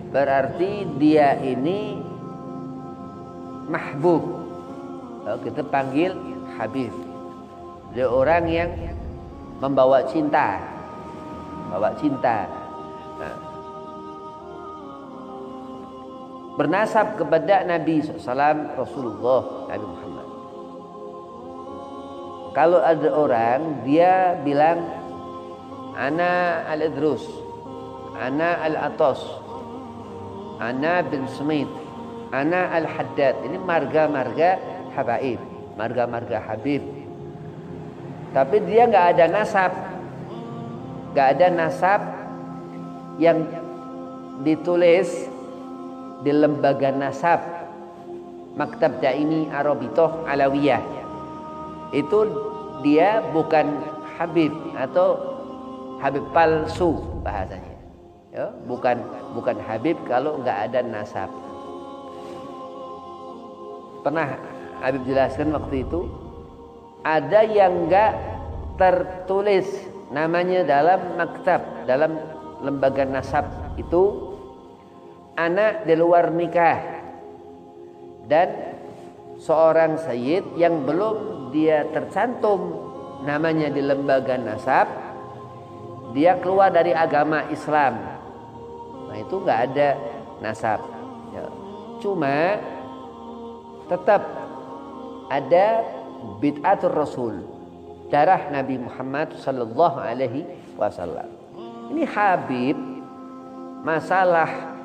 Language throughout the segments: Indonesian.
berarti dia ini mahbub. Kalau kita panggil habib, dia orang yang membawa cinta, bawa cinta. Nah, bernasab kepada Nabi SAW, Rasulullah Nabi Muhammad. Kalau ada orang dia bilang ana al-Idrus, ana al-Atas, ana bin Smith, ana al-Haddad. Ini marga-marga habaib, marga-marga habib. Tapi dia nggak ada nasab, nggak ada nasab yang ditulis di lembaga nasab Maktab Daimi Arabitoh Alawiyah. Itu dia bukan habib atau habib palsu bahasanya, ya, bukan habib kalau nggak ada nasab. Pernah Habib jelaskan waktu itu, ada yang nggak tertulis namanya dalam maktab, dalam lembaga nasab itu anak di luar nikah dan seorang sayyid yang belum dia tercantum namanya di lembaga nasab, dia keluar dari agama Islam. Nah itu nggak ada nasab, ya. Cuma tetap ada bid'atul Rasul, darah Nabi Muhammad sallallahu alaihi wasallam. Ini Habib, masalah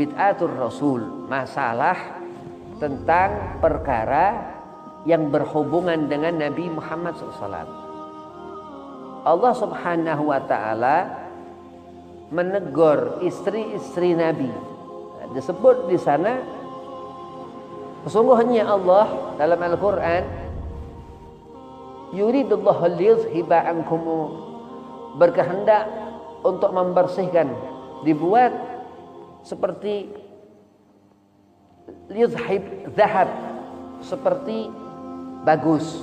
bid'atul Rasul, masalah tentang perkara yang berhubungan dengan Nabi Muhammad SAW. Allah Subhanahu wa taala menegur istri-istri Nabi. Disebut di sana, sesungguhnya Allah dalam Al-Qur'an, yuridullahu liyuzhiba ankum, berkehendak untuk membersihkan, dibuat seperti liyuzhib zahab, seperti bagus,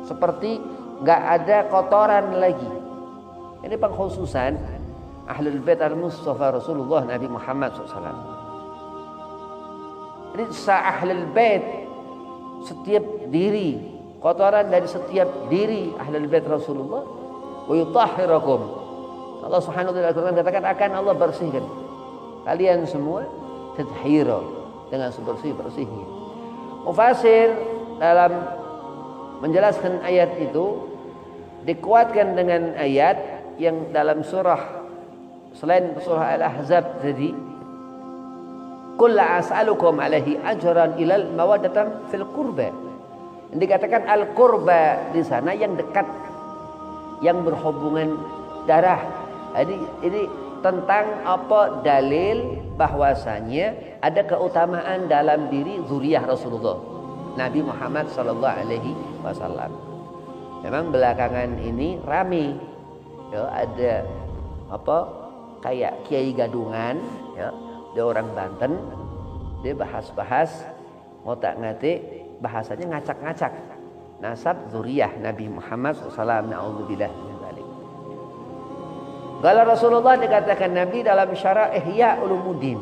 seperti nggak ada kotoran lagi. Ini pengkhususan Ahlul Bait Al-Mustafa Rasulullah Nabi Muhammad SAW. Jadi Ahlul Bait, setiap diri, kotoran dari setiap diri Ahlul Bait Rasulullah, wa yutahhirakum. Allah Subhanahu wa taala Al-Qur'an katakan akan Allah bersihkan kalian semua tathhira, dengan sebersih-bersihnya. Mufasir dalam menjelaskan ayat itu dikuatkan dengan ayat yang dalam surah selain surah Al-Ahzab tadi, qul la as'alukum alaihi ajran ilal mawaddatan fil qurba. Yang dikatakan al-qurba di sana yang dekat, yang berhubungan darah. Jadi ini tentang apa dalil bahwasanya ada keutamaan dalam diri zuriyah Rasulullah Nabi Muhammad sallallahu alaihi wasallam. Memang belakangan ini rame, ya, ada apa kayak Kiai Gadungan, ya, dia orang Banten, dia bahas-bahas ngotak-ngatik, bahasanya ngacak-ngacak nasab zuriyah Nabi Muhammad SAW. Na'udzubillah min dzalik. Kalau Rasulullah dikatakan Nabi dalam syara Ihya Ulumuddin,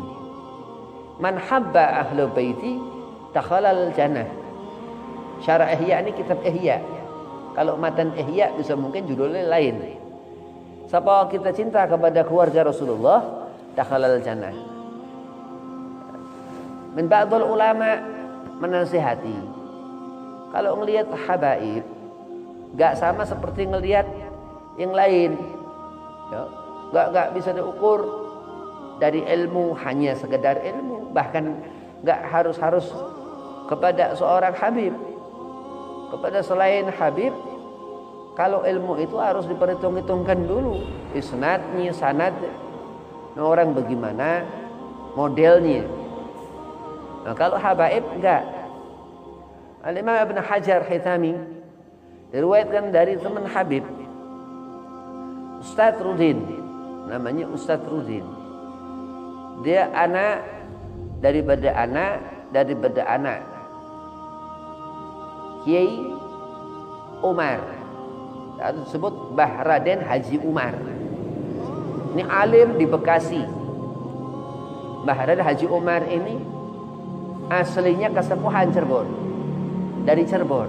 man habba ahlu baiti takhalal jannah. Syara Ihya ini kitab Ihya. Kalau matan Ihya bisa mungkin judulnya lain. Siapa kita cinta kepada keluarga Rasulullah, dakhalal jannah. Min ba'dul ulama menasihati, kalau ngelihat habaib gak sama seperti ngelihat yang lain, ya, gak bisa diukur dari ilmu, hanya sekedar ilmu, bahkan gak harus kepada seorang habib, kepada selain habib. Kalau ilmu itu harus diperhitung-hitungkan dulu isnadnya, sanad, orang bagaimana modelnya. Nah, kalau habaib enggak. Al-Imam Ibn Hajar Haytami diriwayatkan dari teman Habib, Ustadz Rudin, namanya Ustadz Rudin. Dia anak daripada anak Kiai Umar, atau disebut Bah Raden Haji Umar. Ini alim di Bekasi. Mbah Haddad Haji Umar ini aslinya kesepuhan Cirebon. Dari Cirebon.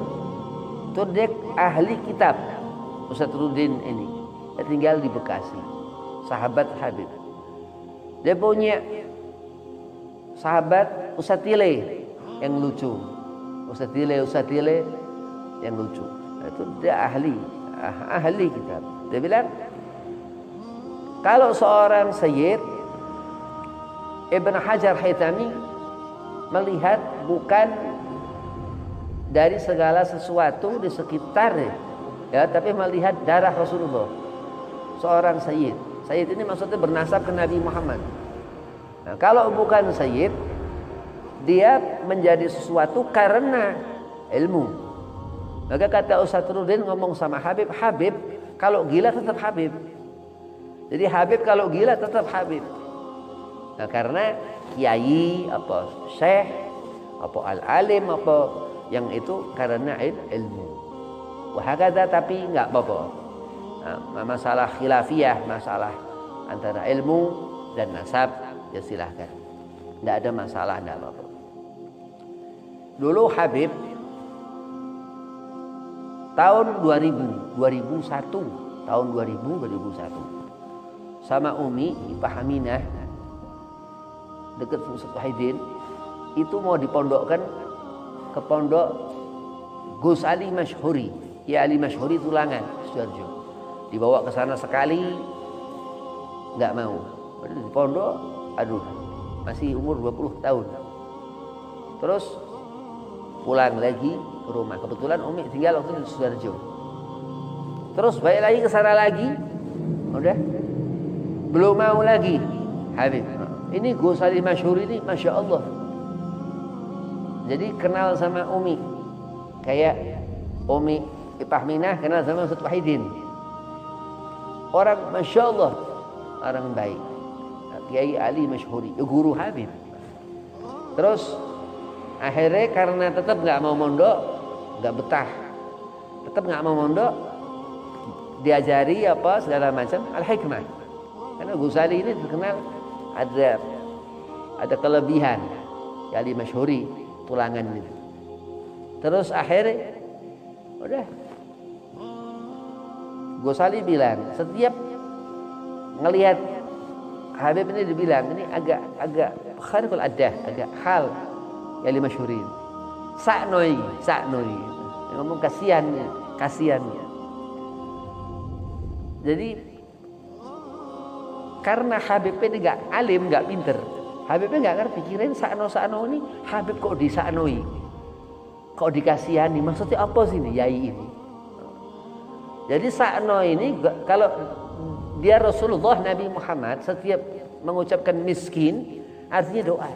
Itu dia ahli kitab. Ustaz Rudin ini. Dia tinggal di Bekasi. Sahabat Habib. Dia punya sahabat Ustaz Tile yang lucu. Ustaz Tile yang lucu. Itu dia ahli kitab. Dia bilang, kalau seorang Sayyid Ibn Hajar Haytami melihat bukan dari segala sesuatu di sekitarnya, ya, tapi melihat darah Rasulullah. Seorang Sayyid. Sayyid ini maksudnya bernasab ke Nabi Muhammad. Nah, kalau bukan Sayyid, dia menjadi sesuatu karena ilmu. Maka kata Ustaz Rudin ngomong sama Habib, Habib kalau gila tetap Habib. Jadi Habib kalau gila tetap Habib. Nah, karena kiai apa syekh apa al-alim apa yang itu karena ilmu. Wahakata, tapi enggak apa-apa. Nah, masalah khilafiyah, masalah antara ilmu dan nasab, ya silahkan. Enggak ada masalah, enggak apa-apa. Dulu Habib tahun 2001 sama Umi Ipah Aminah dekat Ustaz Wahidin itu mau dipondokkan ke pondok Gus Ali Masyhuri, ya Ali Masyhuri Tulangan, Sidoarjo. Dibawa ke sana sekali nggak mau. Di pondok, aduh, masih umur 20 tahun. Terus pulang lagi ke rumah. Kebetulan Umi tinggal waktu di Sidoarjo. Terus balik lagi ke sana lagi, udah belum mau lagi Habib. Ini Gus Ali Masyhuri ini, masya Allah. Jadi kenal sama Umi, kayak Umi Ipah Minah kenal sama Ustaz Wahidin. Orang masya Allah, orang baik. Kiai Ali Masyhuri, guru Habib. Terus akhirnya karena tetap nggak mau mondok, nggak betah, tetap nggak mau mondok, diajari apa segala macam al-hikmah. Karena Gus Ali ini terkenal ada kelebihan, Ali Masyhuri Tulangan itu. Terus akhirnya udah Gus Ali bilang, setiap ngelihat Habib ini dibilang ini agak khariful adah, agak hal Ali Masyhuri. Saknoi. Ngomong kasihan. Jadi karena Habib ini gak alim, gak pinter, Habibnya gak ngerti, kirain sakno ini Habib kok disaknoi, kok dikasihani, maksudnya apa sih ini yai ini. Jadi sakno ini kalau dia Rasulullah Nabi Muhammad setiap mengucapkan miskin artinya doa,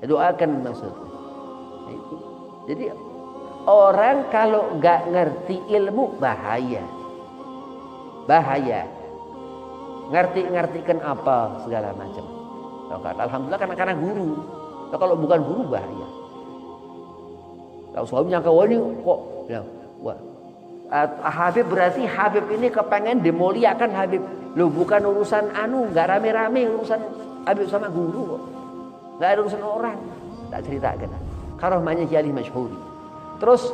doakan maksudnya. Jadi orang kalau gak ngerti ilmu bahaya. Ngerti-ngertikan apa segala macam. Alhamdulillah karena guru. Kalau bukan guru bahaya. Kalau suami nyangka wah ini kok ya, wah. Habib berarti Habib ini kepengen dimuliakan Habib. Loh bukan urusan nggak rame-rame urusan Habib sama guru kok. Nggak ada urusan orang. Tak ceritakan. Karomahnya Ali Masyhuri. Terus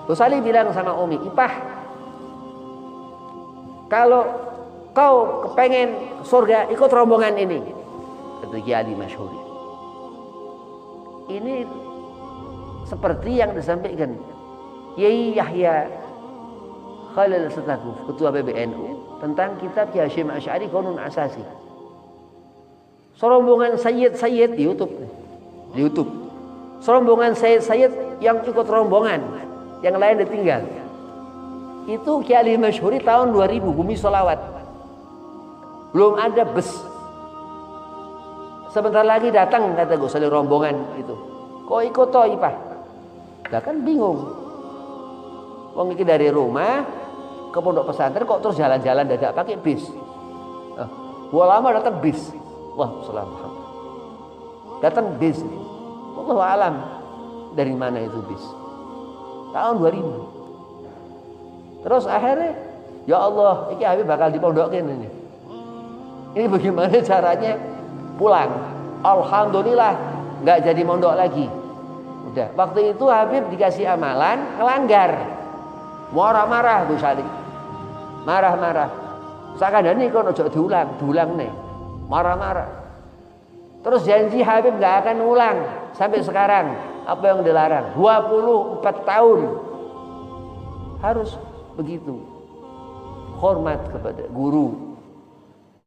Gus Ali bilang sama Umi, Ipah, kalau kau kepengen surga, ikut rombongan ini. Kata Kiai Ali Masyhuri. Ini seperti yang disampaikan Kiai Yahya Khalil Setakuf, Ketua PBNU, tentang kitab Kiai Hasyim Asy'ari Qanun Asasi. Serombongan Sayyid di YouTube. Serombongan Sayyid yang ikut rombongan, yang lain ditinggal. Itu Kiai Ali Masyhuri tahun 2000, Bumi Sholawat. Belum ada bus. Sebentar lagi datang kata Gus Ali rombongan itu. Kok ikut toh Ipah? Lah kan bingung. Wong iki dari rumah ke pondok pesantren kok terus jalan-jalan dadak pakai bis. Gua lama datang bis. Wah, selamat. Datang bis. Wallahu alam dari mana itu bis. Tahun 2000. Terus akhirnya ya Allah, iki Habib bakal dipondokin ini. Ini bagaimana caranya pulang? Alhamdulillah nggak jadi mondok lagi. Udah. Waktu itu Habib dikasih amalan, ngelanggar. Marah-marah Bu Sali. Marah-marah. Sakandani kok ojo diulang nih. Marah-marah. Terus janji Habib nggak akan ulang sampai sekarang. Apa yang dilarang? 24 tahun. Harus begitu. Hormat kepada guru.